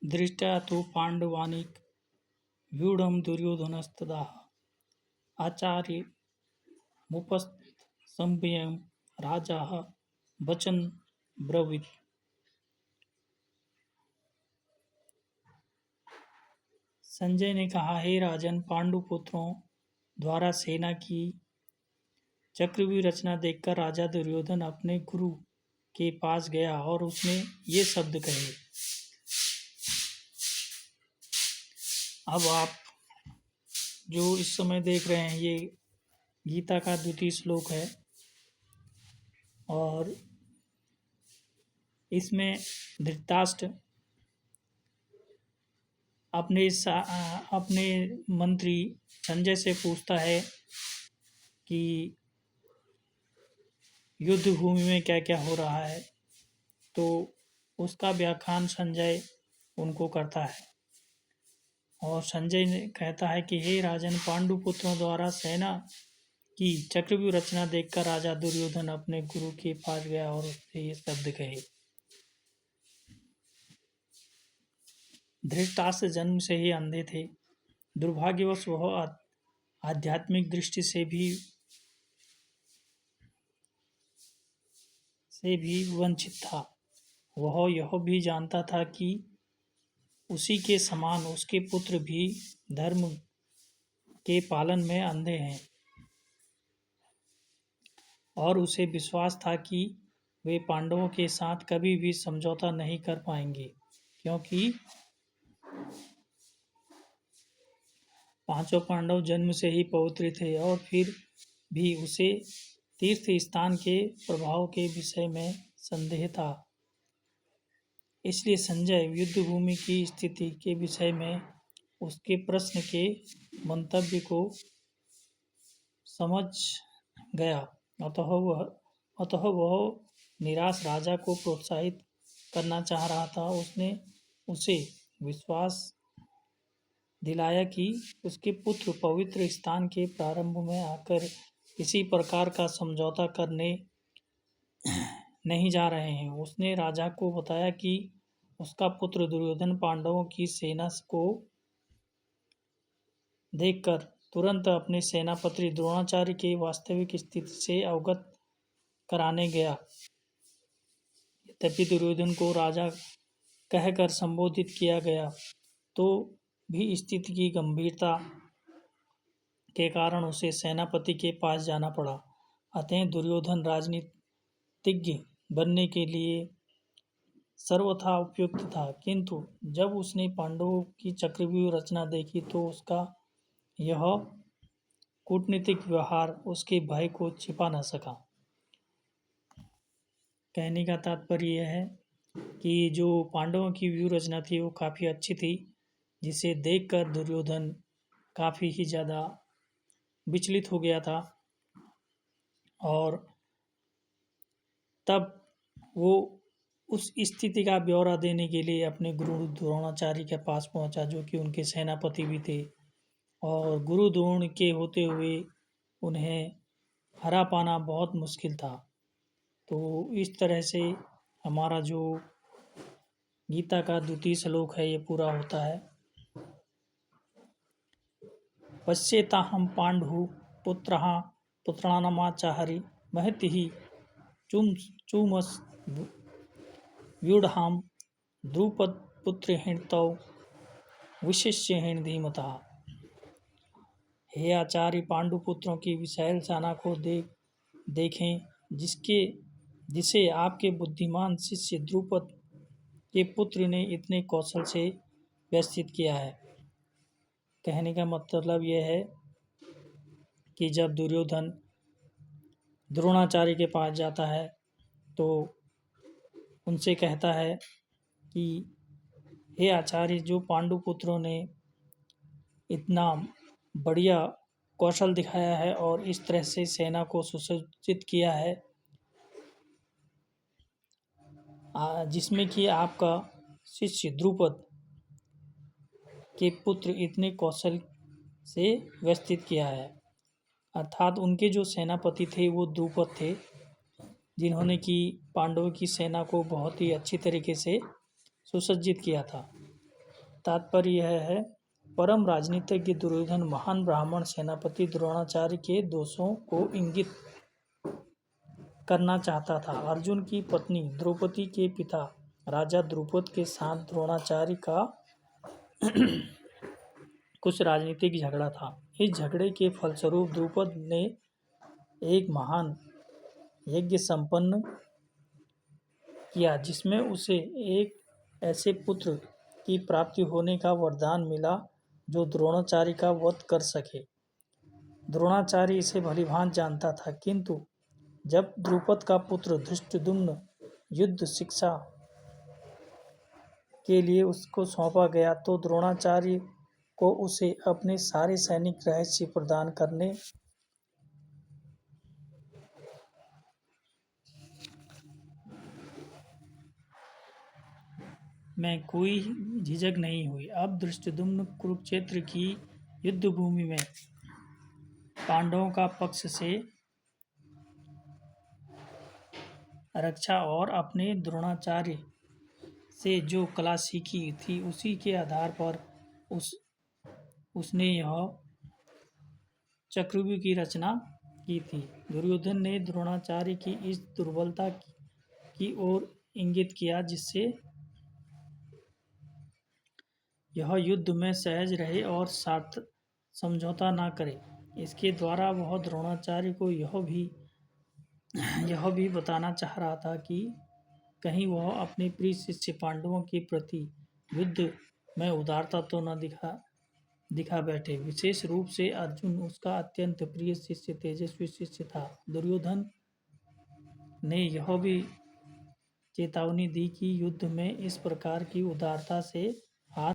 दृष्ट्या तु पाण्डवानीक व्यूढं दुर्योधनस्तदा आचार्यमुपसंम्भ्य राजा वचन ब्रवीत। संजय ने कहा, हे राजन, पांडुपुत्रों द्वारा सेना की चक्रव्यूह रचना देखकर राजा दुर्योधन अपने गुरु के पास गया और उसने ये शब्द कहे। अब आप जो इस समय देख रहे हैं ये गीता का द्वितीय श्लोक है और इसमें धृतराष्ट्र अपने मंत्री संजय से पूछता है कि युद्ध भूमि में क्या क्या हो रहा है, तो उसका व्याख्यान संजय उनको करता है और संजय ने कहता है कि हे राजन, पांडुपुत्रों द्वारा सेना की चक्रव्यूह रचना देखकर राजा दुर्योधन अपने गुरु के पास गया और उससे ये शब्द कहे। धृतराष्ट्र जन्म से ही अंधे थे। दुर्भाग्यवश वह आध्यात्मिक दृष्टि से भी वंचित था। वह यह भी जानता था कि उसी के समान उसके पुत्र भी धर्म के पालन में अंधे हैं और उसे विश्वास था कि वे पांडवों के साथ कभी भी समझौता नहीं कर पाएंगे, क्योंकि पांचों पांडव जन्म से ही पवित्र थे और फिर भी उसे तीर्थ स्थान के प्रभाव के विषय में संदेह था। इसलिए संजय युद्ध भूमि की स्थिति के विषय में उसके प्रश्न के मंतव्य को समझ गया। अतः वह निराश राजा को प्रोत्साहित करना चाह रहा था। उसने उसे विश्वास दिलाया कि उसके पुत्र पवित्र स्थान के प्रारंभ में आकर किसी प्रकार का समझौता करने नहीं जा रहे हैं। उसने राजा को बताया कि उसका पुत्र दुर्योधन पांडवों की सेना को देखकर तुरंत अपने सेनापति द्रोणाचार्य के वास्तविक स्थिति से अवगत कराने गया। यद्यपि दुर्योधन को राजा कहकर संबोधित किया गया तो भी स्थिति की गंभीरता के कारण उसे सेनापति के पास जाना पड़ा। अतः दुर्योधन राजनीतिज्ञ बनने के लिए सर्वथा उपयुक्त था, किंतु जब उसने पांडवों की चक्रव्यूह रचना देखी तो उसका यह कूटनीतिक व्यवहार उसके भय को छिपा न सका। कहने का तात्पर्य यह है कि जो पांडवों की व्यूह रचना थी वो काफ़ी अच्छी थी, जिसे देखकर दुर्योधन काफ़ी ही ज़्यादा विचलित हो गया था और तब वो उस स्थिति का ब्यौरा देने के लिए अपने गुरु द्रोणाचार्य के पास पहुंचा, जो कि उनके सेनापति भी थे और गुरु द्रोण के होते हुए उन्हें हरा पाना बहुत मुश्किल था। तो इस तरह से हमारा जो गीता का द्वितीय श्लोक है ये पूरा होता है। पश्येताहं पांडु पुत्राणामाचार्य महति चूमस व्यूढ़ां द्रुपदपुत्रेण तौ विशिष्येण धीमता। हे आचार्य, पांडुपुत्रों की विशाल सेना को देखें, जिसे आपके बुद्धिमान शिष्य द्रुपद के पुत्र ने इतने कौशल से व्यवस्थित किया है। कहने का मतलब यह है कि जब दुर्योधन द्रोणाचार्य के पास जाता है तो उनसे कहता है कि हे आचार्य, जो पांडुपुत्रों ने इतना बढ़िया कौशल दिखाया है और इस तरह से सेना को सुसज्जित किया है, जिसमें कि आपका शिष्य द्रुपद के पुत्र इतने कौशल से व्यवस्थित किया है। अर्थात उनके जो सेनापति थे वो द्रुपद थे, जिन्होंने कि पांडवों की सेना को बहुत ही अच्छी तरीके से सुसज्जित किया था। तात्पर्य यह है, परम राजनीतिज्ञ दुर्योधन महान ब्राह्मण सेनापति द्रोणाचार्य के दोषों को इंगित करना चाहता था। अर्जुन की पत्नी द्रौपदी के पिता राजा द्रुपद के साथ द्रोणाचार्य का कुछ राजनीतिक झगड़ा था। इस झगड़े के फलस्वरूप द्रुपद ने एक महान यज्ञ संपन्न किया, जिसमें उसे एक ऐसे पुत्र की प्राप्ति होने का वरदान मिला जो द्रोणाचार्य का वध कर सके। द्रोणाचार्य इसे भलीभांति जानता था, किंतु जब द्रुपद का पुत्र धृष्टद्युम्न युद्ध शिक्षा के लिए उसको सौंपा गया तो द्रोणाचार्य को उसे अपने सारे सैनिक रहस्य प्रदान करने में कोई झिझक नहीं हुई। अब धृष्टद्युम्न कुरुक्षेत्र की युद्ध भूमि में पांडवों का पक्ष से रक्षा और अपने द्रोणाचार्य से जो कला सीखी थी उसी के आधार पर उसने यह चक्रव्यूह की रचना की थी। दुर्योधन ने द्रोणाचार्य की इस दुर्बलता की ओर इंगित किया, जिससे यह युद्ध में सहज रहे और समझौता न करे। इसके द्वारा वह द्रोणाचार्य को यह भी बताना चाह रहा था कि कहीं वह अपने प्रिय शिष्य पांडवों के प्रति युद्ध में उदारता तो न दिखा बैठे। विशेष रूप से अर्जुन उसका अत्यंत प्रिय शिष्य, तेजस्वी शिष्य था। दुर्योधन ने यह भी चेतावनी दी कि युद्ध में इस प्रकार की उदारता से